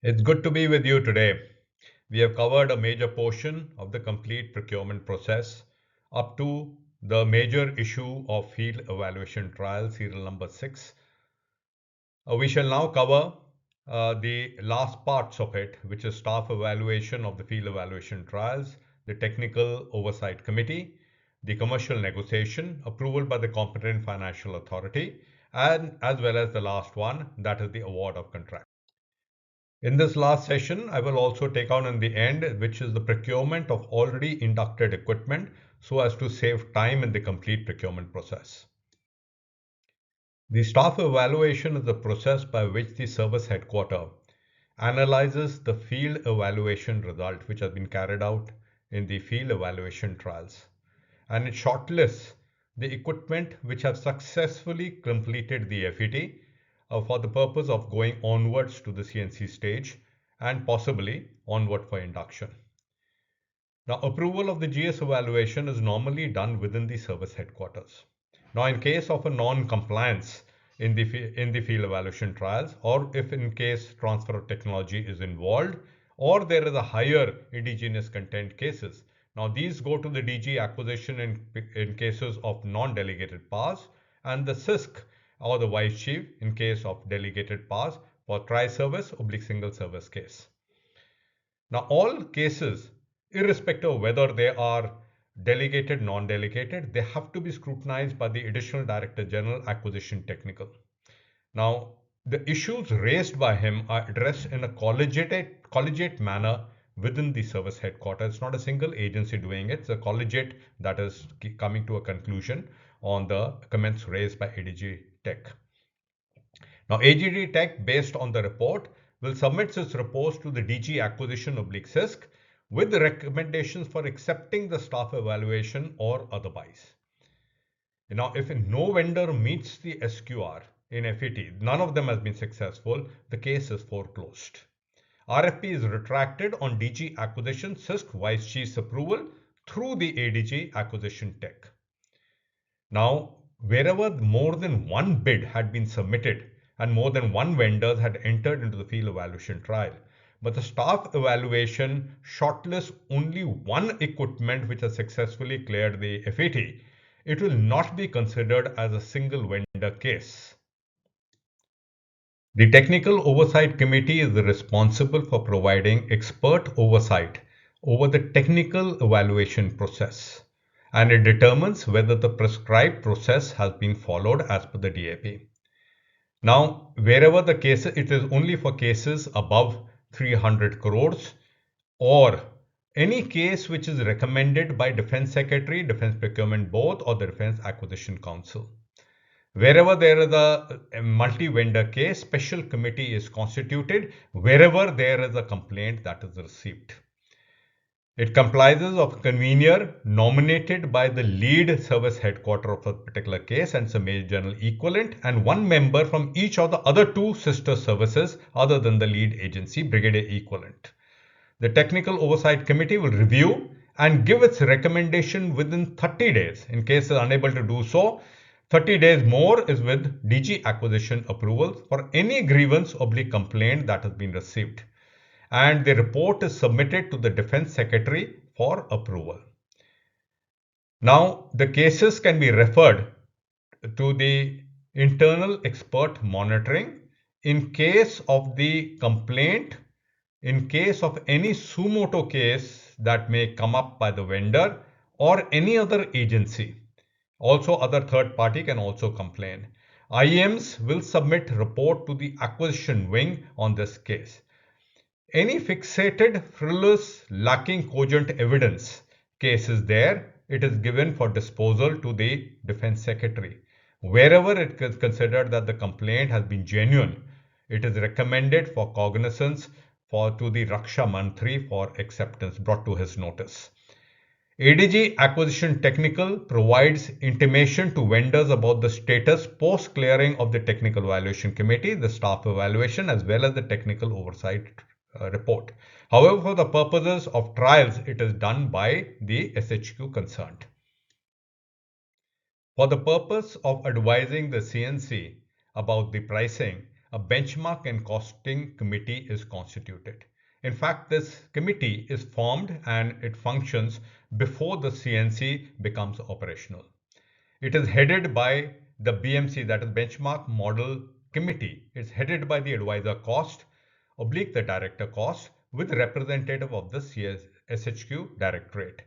It's good to be with you today. We have covered a major portion of the complete procurement process up to the major issue of field evaluation trial, serial number 6. We shall now cover the last parts of it, which is staff evaluation of the field evaluation trials, the technical oversight committee, the commercial negotiation, approval by the competent financial authority, and as well as the last one, that is the award of contract. In this last session, I will also take on in the end, which is the procurement of already inducted equipment so as to save time in the complete procurement process. The staff evaluation is the process by which the service headquarter analyzes the field evaluation result which has been carried out in the field evaluation trials, and it shortlists the equipment which have successfully completed the FET for the purpose of going onwards to the CNC stage and possibly onward for induction. Now, approval of the GS evaluation is normally done within the service headquarters. Now, in case of a non-compliance in the field evaluation trials, or if in case transfer of technology is involved, or there is a higher indigenous content cases, now these go to the DG acquisition in cases of non-delegated powers, and the CISC or the vice chief in case of delegated powers for tri-service oblique single service case. Now, all cases, irrespective of whether they are delegated, non-delegated, they have to be scrutinized by the Additional Director General Acquisition Technical. Now, the issues raised by him are addressed in a collegiate manner within the service headquarters. It's not a single agency doing it. It's a collegiate that is coming to a conclusion on the comments raised by ADG Tech. Now, AGD Tech, based on the report, will submit its reports to the DG Acquisition oblique CISC with the recommendations for accepting the staff evaluation or otherwise. Now, if no vendor meets the SQR in FET, none of them has been successful, the case is foreclosed. RFP is retracted on DG Acquisition CISC Vice Chief's approval through the ADG Acquisition Tech. Now, wherever more than one bid had been submitted and more than one vendor had entered into the field evaluation trial, but the staff evaluation shortlists only one equipment which has successfully cleared the FET, it will not be considered as a single vendor case. The Technical Oversight Committee is responsible for providing expert oversight over the technical evaluation process, and it determines whether the prescribed process has been followed as per the DAP. Now, wherever the case, it is only for cases above 300 crores or any case which is recommended by Defense Secretary, Defense Procurement Board, or the Defense Acquisition Council. Wherever there is a multi-vendor case, special committee is constituted wherever there is a complaint that is received. It comprises of a convener nominated by the lead service headquarter of a particular case and some major general equivalent, and one member from each of the other two sister services other than the lead agency brigadier equivalent. The Technical Oversight Committee will review and give its recommendation within 30 days. In case it is unable to do so, 30 days more is with DG acquisition approval for any grievance oblique complaint that has been received, and the report is submitted to the Defense Secretary for approval. Now, the cases can be referred to the internal expert monitoring in case of the complaint, in case of any suo motu case that may come up by the vendor or any other agency. Also, other third party can also complain. IEMs will submit report to the acquisition wing on this case. Any fixated, frivolous, lacking cogent evidence case is there, it is given for disposal to the Defense Secretary. Wherever it is considered that the complaint has been genuine, it is recommended for cognizance to the Raksha Mantri for acceptance, brought to his notice. ADG Acquisition Technical provides intimation to vendors about the status post clearing of the Technical Evaluation Committee, the staff evaluation, as well as the technical oversight report. However, for the purposes of trials, it is done by the SHQ concerned. For the purpose of advising the CNC about the pricing, a benchmark and costing committee is constituted. In fact, this committee is formed and it functions before the CNC becomes operational. It is headed by the BMC, that is Benchmark Model Committee. It's headed by the advisor cost, oblique the director cost, with representative of the SHQ directorate.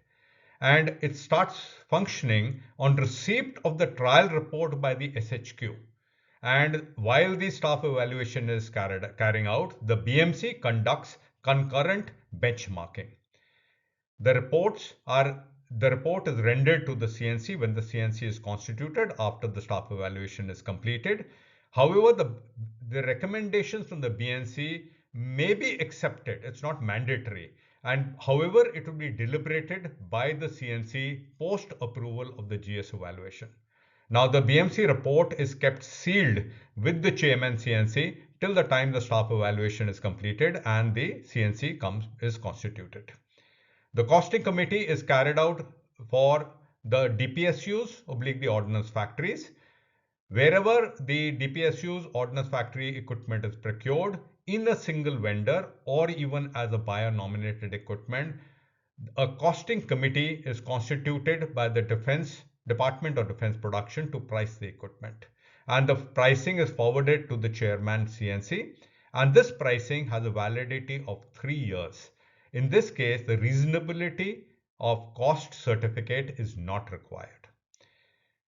And it starts functioning on receipt of the trial report by the SHQ. And while the staff evaluation is carrying out, the BMC conducts concurrent benchmarking. The report is rendered to the CNC when the CNC is constituted after the staff evaluation is completed. However, the recommendations from the BNC may be accepted. It's not mandatory. And however, it will be deliberated by the CNC post approval of the GS evaluation. Now, the BMC report is kept sealed with the chairman CNC till the time the staff evaluation is completed and the CNC is constituted. The costing committee is carried out for the DPSUs oblique the ordnance factories. Wherever the DPSUs ordnance factory equipment is procured in a single vendor or even as a buyer nominated equipment, a costing committee is constituted by the Defense Department of Defense Production to price the equipment. And the pricing is forwarded to the chairman CNC. And this pricing has a validity of 3 years. In this case, the reasonability of cost certificate is not required.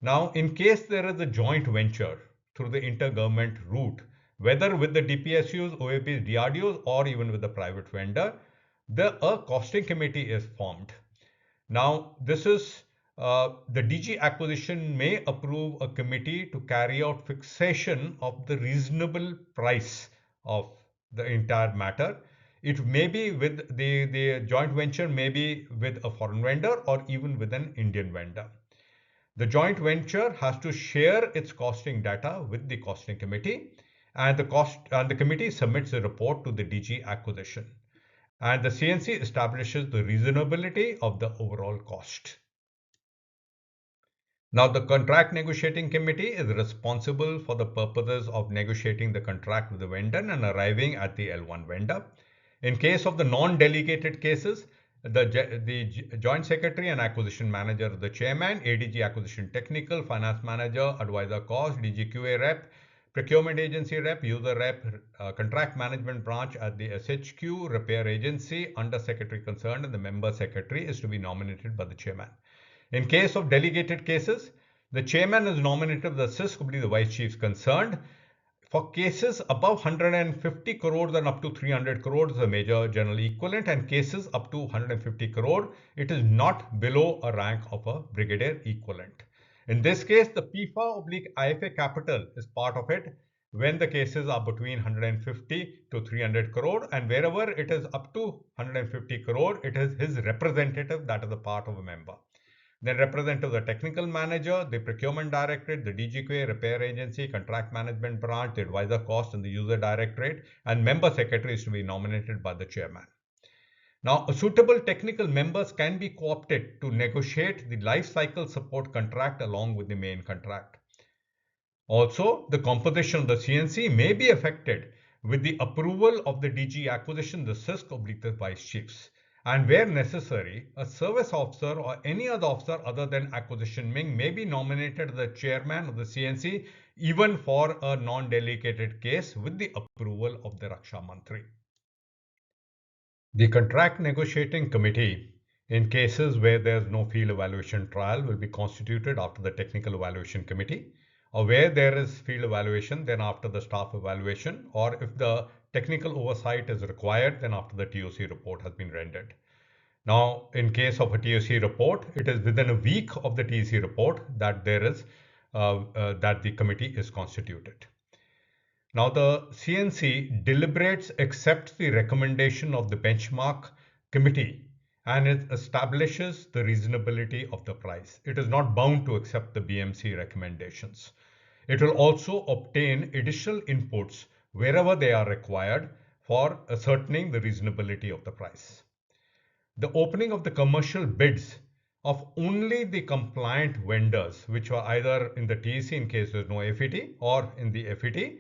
Now, in case there is a joint venture through the intergovernment route, whether with the DPSUs, OAPs, DRDOs, or even with the private vendor, a costing committee is formed. Now, this is the DG acquisition may approve a committee to carry out fixation of the reasonable price of the entire matter. It may be with the joint venture, may be with a foreign vendor or even with an Indian vendor. The joint venture has to share its costing data with the costing committee, and the committee submits a report to the DG acquisition. And the CNC establishes the reasonability of the overall cost. Now, the contract negotiating committee is responsible for the purposes of negotiating the contract with the vendor and arriving at the L1 vendor. In case of the non-delegated cases, the joint secretary and acquisition manager, the chairman, ADG acquisition technical, finance manager, advisor cost, DGQA rep, procurement agency rep, user rep, contract management branch at the SHQ, repair agency, under secretary concerned, and the member secretary is to be nominated by the chairman. In case of delegated cases, the chairman is nominated the CISC, the vice chiefs concerned. For cases above 150 crores and up to 300 crores, the major general equivalent, and cases up to 150 crore, it is not below a rank of a brigadier equivalent. In this case, the PIFA/IFA capital is part of it when the cases are between 150 to 300 crore, and wherever it is up to 150 crore, it is his representative that is a part of a member. Then representative the technical manager, the procurement directorate, the DGQA, repair agency, contract management branch, the advisor cost, and the user directorate, and member secretary is to be nominated by the chairman. Now, suitable technical members can be co-opted to negotiate the life cycle support contract along with the main contract. Also, the composition of the CNC may be affected with the approval of the DG acquisition, the CISC oblique the vice chiefs. And where necessary, a service officer or any other officer other than acquisition wing may be nominated as the chairman of the CNC even for a non-delegated case with the approval of the Raksha Mantri. The contract negotiating committee in cases where there is no field evaluation trial will be constituted after the technical evaluation committee, or where there is field evaluation then after the staff evaluation, or if the technical oversight is required then after the TOC report has been rendered. Now, in case of a TOC report, it is within a week of the TOC report that that the committee is constituted. Now, the CNC deliberates, accepts the recommendation of the benchmark committee, and it establishes the reasonability of the price. It is not bound to accept the BMC recommendations. It will also obtain additional inputs wherever they are required for ascertaining the reasonability of the price. The opening of the commercial bids of only the compliant vendors, which were either in the TEC in case there is no FET or in the FET,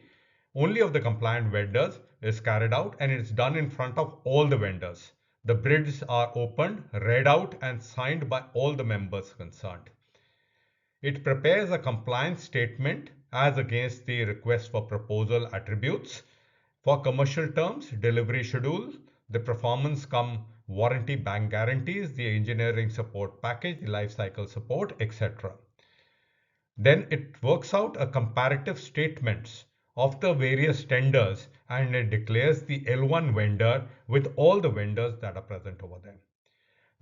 only of the compliant vendors is carried out, and it's done in front of all the vendors. The bids are opened, read out and signed by all the members concerned. It prepares a compliance statement as against the request for proposal attributes for commercial terms, delivery schedule, the performance cum warranty bank guarantees, the engineering support package, the life cycle support, etc. Then it works out a comparative statements of the various tenders and it declares the L1 vendor with all the vendors that are present over there.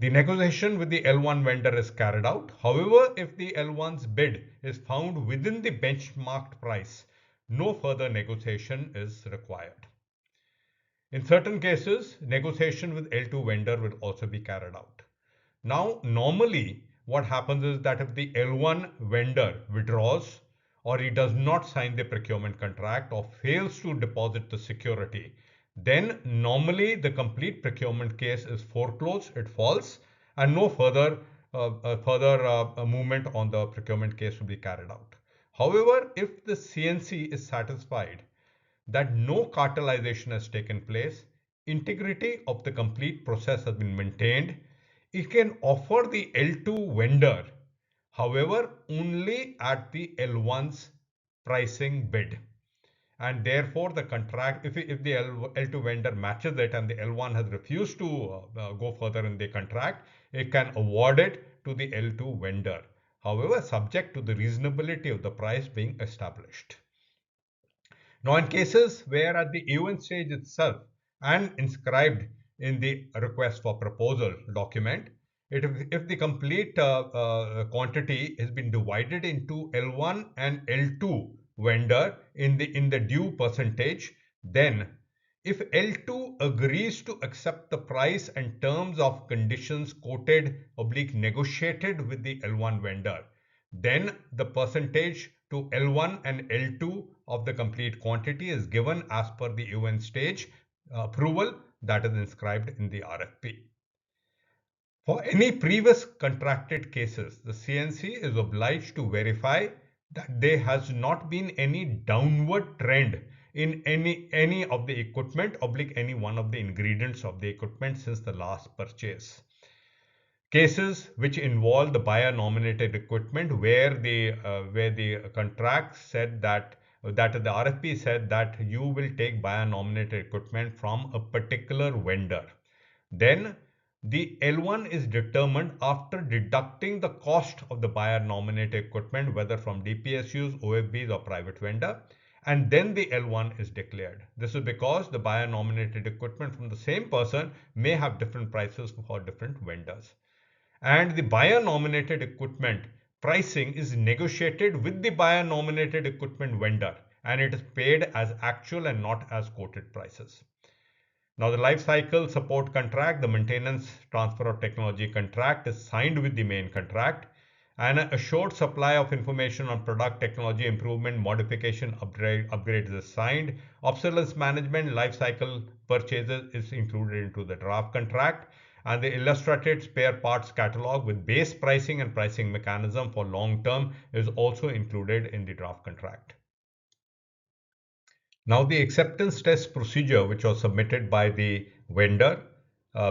The negotiation with the L1 vendor is carried out. However, if the L1's bid is found within the benchmarked price, no further negotiation is required. In certain cases, negotiation with L2 vendor will also be carried out. Now, normally what happens is that if the L1 vendor withdraws or he does not sign the procurement contract or fails to deposit the security, then normally the complete procurement case is foreclosed, it falls, and no further movement on the procurement case will be carried out. However, if the CNC is satisfied that no cartelization has taken place, integrity of the complete process has been maintained, it can offer the L2 vendor, however, only at the L1's pricing bid. And therefore, the contract, if the L2 vendor matches it and the L1 has refused to go further in the contract, it can award it to the L2 vendor. However, subject to the reasonability of the price being established. Now, in cases where at the event stage itself and inscribed in the request for proposal document, if the complete quantity has been divided into L1 and L2 vendor in the due percentage, then if L2 agrees to accept the price and terms of conditions quoted oblique negotiated with the L1 vendor, then the percentage to L1 and L2 of the complete quantity is given as per the event stage approval that is inscribed in the RFP. For any previous contracted cases, the CNC is obliged to verify that there has not been any downward trend in any of the equipment oblique any one of the ingredients of the equipment since the last purchase. Cases which involve the buyer nominated equipment where the contract said that the RFP said that you will take buyer nominated equipment from a particular vendor, then the L1 is determined after deducting the cost of the buyer nominated equipment, whether from DPSUs, OFBs or private vendor, and then the L1 is declared. This is because the buyer nominated equipment from the same person may have different prices for different vendors. And the buyer nominated equipment pricing is negotiated with the buyer nominated equipment vendor and it is paid as actual and not as quoted prices. Now, the life cycle support contract, the maintenance transfer of technology contract is signed with the main contract, and a assured supply of information on product technology improvement, modification, upgrades is signed. Obsolescence management, life cycle purchases is included into the draft contract, and the illustrated spare parts catalog with base pricing and pricing mechanism for long term is also included in the draft contract. Now, the acceptance test procedure, which was submitted by the vendor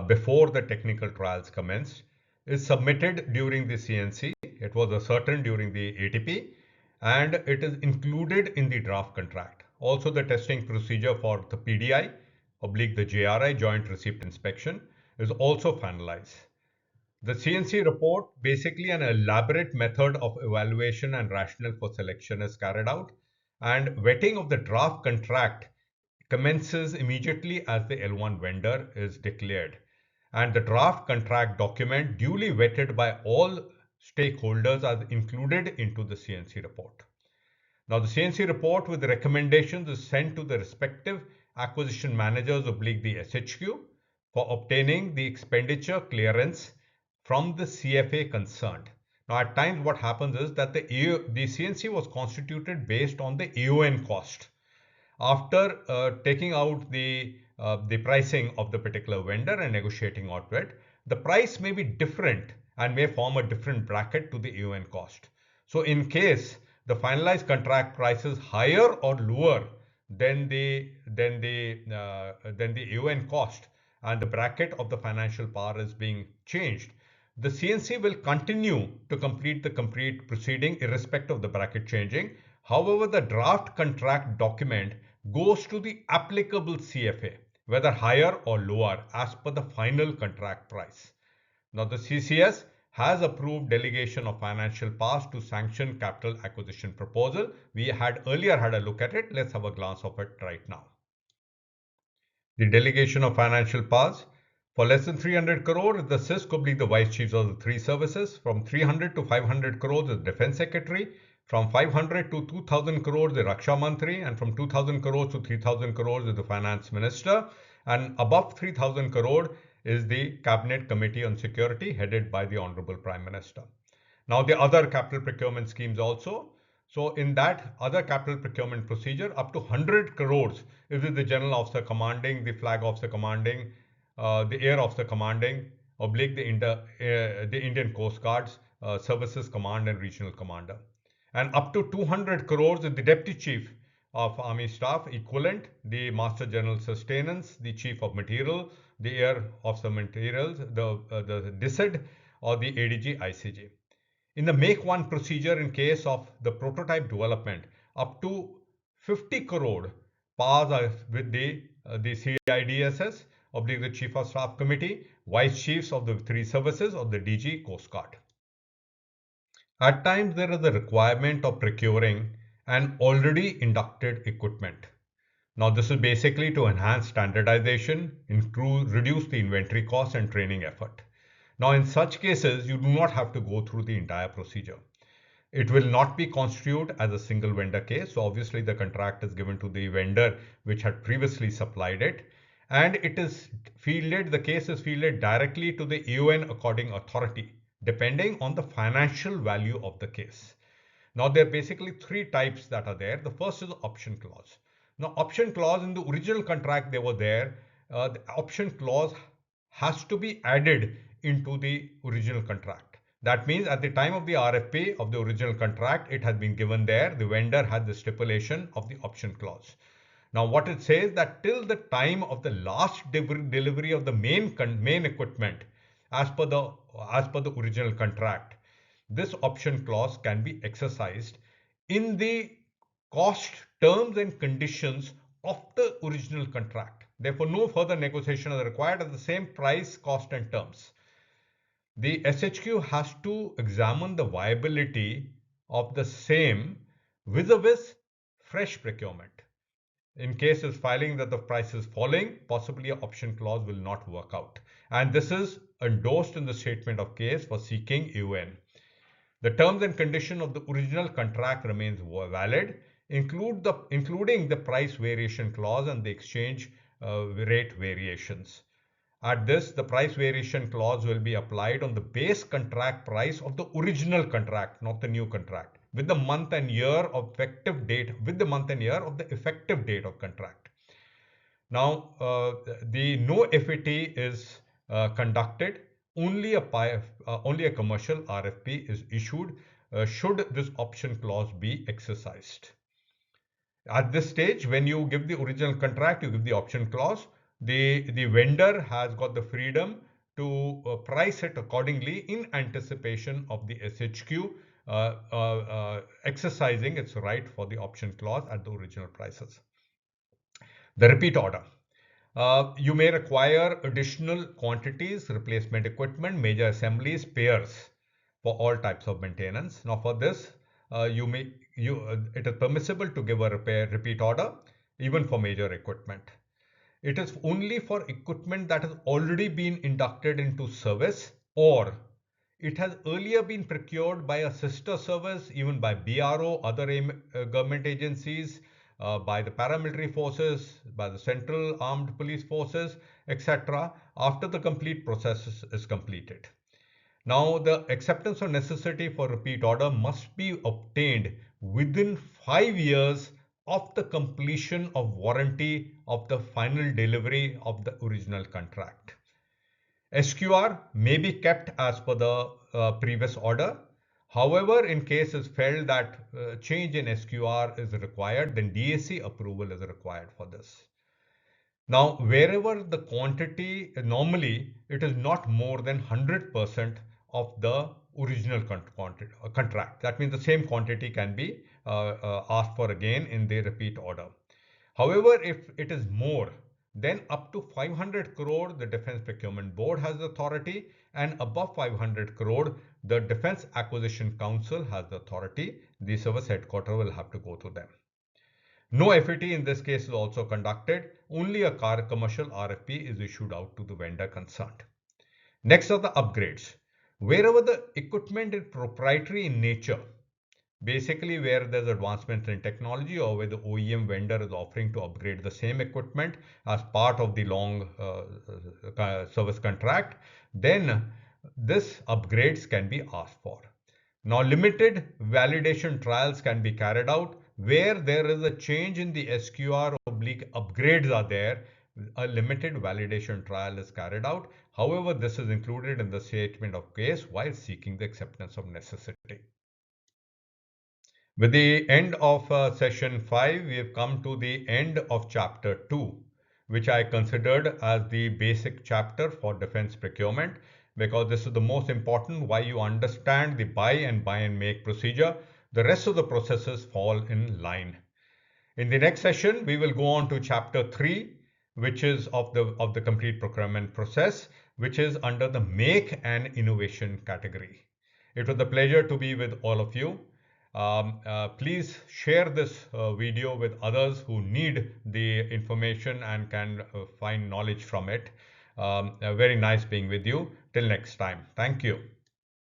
before the technical trials commenced, is submitted during the CNC. It was ascertained during the ATP, and it is included in the draft contract. Also, the testing procedure for the PDI, oblique the JRI, Joint Receipt Inspection, is also finalized. The CNC report, basically an elaborate method of evaluation and rationale for selection is carried out, and vetting of the draft contract commences immediately as the L1 vendor is declared. And the draft contract document duly vetted by all stakeholders are included into the CNC report. Now, the CNC report with the recommendations is sent to the respective acquisition managers oblique the SHQ for obtaining the expenditure clearance from the CFA concerned. Now, at times what happens is that the CNC was constituted based on the AON cost. After taking out the pricing of the particular vendor and negotiating out it, the price may be different and may form a different bracket to the AON cost. So in case the finalized contract price is higher or lower then the AUN cost and the bracket of the financial power is being changed, the CNC will continue to complete the complete proceeding irrespective of the bracket changing. However, the draft contract document goes to the applicable CFA, whether higher or lower as per the final contract price. Now, the CCS has approved delegation of financial powers to sanction capital acquisition proposal. We had earlier had a look at it. Let's have a glance of it right now. The delegation of financial powers. For less than 300 crore, the CIS could be the vice chiefs of the three services. From 300 to 500 crore, the defense secretary. From 500 to 2000 crore, the Raksha Mantri. And from 2000 crore to 3000 crore is the finance minister. And above 3000 crore is the Cabinet Committee on Security headed by the Honorable Prime Minister. Now, the other capital procurement schemes also. So in that other capital procurement procedure, up to 100 crores, if it is the general officer commanding, the flag officer commanding, the air officer commanding, oblique the Indian Coast Guard's Services Command and Regional Commander. And up to 200 crores is the Deputy Chief of Army Staff, equivalent, the Master General Sustenance, the Chief of Material, the Air Officer Materials, the DISID, or the ADG ICG. In the Make One procedure, in case of the prototype development, up to 50 crore powers are with the CIDSS, oblique the Chief of Staff Committee, Vice Chiefs of the three services of the DG Coast Guard. At times, there is a requirement of procuring an already inducted equipment. Now, this is basically to enhance standardization, reduce the inventory cost and training effort. Now, in such cases, you do not have to go through the entire procedure. It will not be constituted as a single vendor case. So obviously the contract is given to the vendor which had previously supplied it, and it is fielded, the case is fielded directly to the AUN according authority, depending on the financial value of the case. Now, there are basically three types that are there. The first is the option clause. Now, option clause in the original contract, they were there. The option clause has to be added into the original contract. That means at the time of the RFP of the original contract, it has been given there. The vendor had the stipulation of the option clause. Now, what it says that till the time of the last delivery of the main equipment, as per the original contract, this option clause can be exercised in the cost, terms and conditions of the original contract. Therefore, no further negotiation is required at the same price, cost and terms. The SHQ has to examine the viability of the same vis-a-vis fresh procurement. In case it's filing that the price is falling, possibly an option clause will not work out. And this is endorsed in the statement of case for seeking AUN. The terms and condition of the original contract remains valid, including the price variation clause and the exchange rate variations. At this, the price variation clause will be applied on the base contract price of the original contract, not the new contract, with the month and year of effective date, with the month and year of the effective date of contract. Now, the no FAT is conducted. Only a commercial RFP is issued should this option clause be exercised. At this stage, when you give the original contract, you give the option clause, the vendor has got the freedom to price it accordingly in anticipation of the SHQ exercising its right for the option clause at the original prices. The repeat order. You may require additional quantities, replacement equipment, major assemblies, spares for all types of maintenance. Now, for this, it is permissible to give a repeat order even for major equipment. It is only for equipment that has already been inducted into service, or it has earlier been procured by a sister service, even by BRO, other government agencies, by the paramilitary forces, by the central armed police forces, etc., after the complete process is completed. Now, the acceptance of necessity for repeat order must be obtained within 5 years of the completion of warranty of the final delivery of the original contract. SQR may be kept as per the previous order. However, in cases felt that change in SQR is required, then DAC approval is required for this. Now, wherever the quantity, normally it is not more than 100% of the original contract. That means the same quantity can be asked for again in the repeat order. However, if it is more, then up to 500 crore, the Defense Procurement Board has the authority, and above 500 crore, the Defense Acquisition Council has the authority. The service headquarters will have to go to them. No FAT in this case is also conducted. Only a commercial RFP is issued out to the vendor concerned. Next are the upgrades. Wherever the equipment is proprietary in nature, basically where there's advancements in technology or where the OEM vendor is offering to upgrade the same equipment as part of the long service contract, then this upgrades can be asked for. Now, limited validation trials can be carried out where there is a change in the SQR oblique upgrades are there. A limited validation trial is carried out. However, this is included in the statement of case while seeking the acceptance of necessity. With the end of session 5, we have come to the end of chapter 2, which I considered as the basic chapter for defense procurement, because this is the most important. Why you understand the buy and make procedure, the rest of the processes fall in line. In the next session, we will go on to chapter 3, which is of the complete procurement process, which is under the make and innovation category. It was a pleasure to be with all of you. Please share this video with others who need the information and can find knowledge from it. Very nice being with you. Till next time. Thank you.